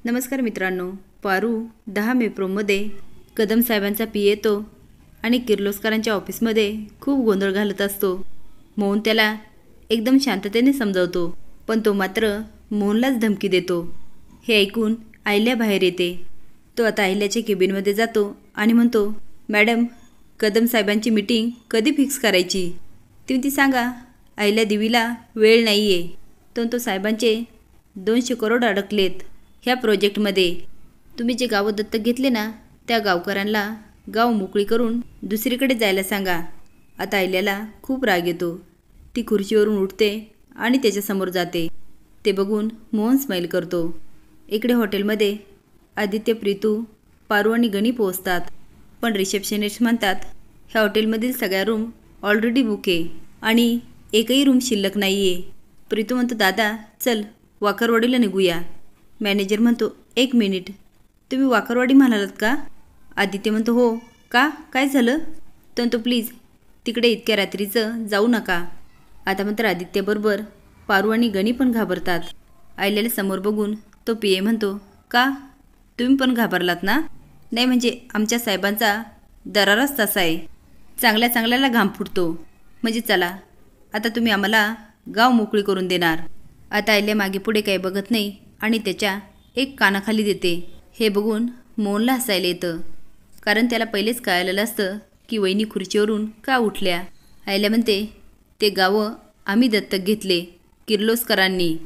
नमस्कार मित्रांनो, पारू 10 मे प्रोमध्ये कदम साहेबांचा पी येतो आणि किर्लोस्करांच्या ऑफिसमध्ये खूप गोंधळ घालत असतो. मोहन त्याला एकदम शांततेने समजावतो, पण तो मात्र मोहनलाच धमकी देतो. हे ऐकून अहिल्या बाहेर येते. तो आता अहिल्याच्या केबिनमध्ये जातो आणि म्हणतो, मॅडम, कदम साहेबांची मीटिंग कधी फिक्स करायची? तुम्ही ती सांगा. अहिल्या देवीला वेळ नाही आहे. तो साहेबांचे 200 करोड अडकलेत ह्या प्रोजेक्टमध्ये. तुम्ही जे गावं दत्तक घेतले ना, त्या गावकऱ्यांना गाव मोकळी करून दुसरीकडे जायला सांगा. आता अहिल्याला खूप राग येतो. ती खुर्चीवरून उठते आणि त्याच्यासमोर जाते. ते बघून मोहन स्माईल करतो. इकडे हॉटेलमध्ये आदित्य, प्रीतू, पारू आणि गणी पोहोचतात. पण रिसेप्शनिस्ट म्हणतात, ह्या हॉटेलमधील सगळ्या रूम ऑलरेडी बुक आहे आणि एकही रूम शिल्लक नाही आहे. प्रीतू म्हणतो, दादा चल वाकरवाडीला निघूया. मॅनेजर म्हणतो, 1 मिनिट, तुम्ही वाकरवाडी म्हणालात का? आदित्य म्हणतो, हो का, काय झालं? तो प्लीज तिकडे इतक्या रात्रीचं जाऊ नका. आता मात्र आदित्यबरोबर पारू आणि गणी पण घाबरतात. अहिल्याला समोर बघून तो पी ए म्हणतो, का तुम्ही पण घाबरलात ना? नाही म्हणजे आमच्या साहेबांचा दरारच तसा आहे. चांगल्या चांगल्याला घाम फुटतो. म्हणजे चला आता तुम्ही आम्हाला गाव मोकळी करून देणार. आता अहिल्या मागे पुढे काही बघत नाही आणि त्याच्या एक कानाखाली देते. हे बघून मोहनला हसायला येतं, कारण त्याला पहिलेच कळलेलं असतं की वहिनी खुर्चीवरून का उठल्या. अहिल्या म्हणते, ते गावं आम्ही दत्तक घेतले किर्लोस्करांनी,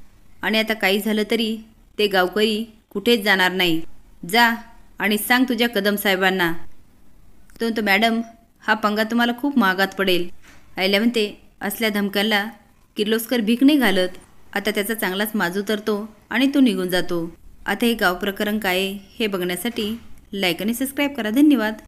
आणि आता काही झालं तरी ते गावकरी कुठेच जाणार नाही. जा आणि सांग तुझ्या कदम साहेबांना. तो मॅडम, हा पंगा तुम्हाला खूप महागात पडेल. अहिल्या म्हणते, असल्या धमक्यांना किर्लोस्कर भीक नाही घालत. आता त्याचा चांगलाच माजू उतरतो आणि तो निघून जातो. आता हे गाव प्रकरण काय आहे हे बघण्यासाठी लाईक आणि सबस्क्राईब करा. धन्यवाद.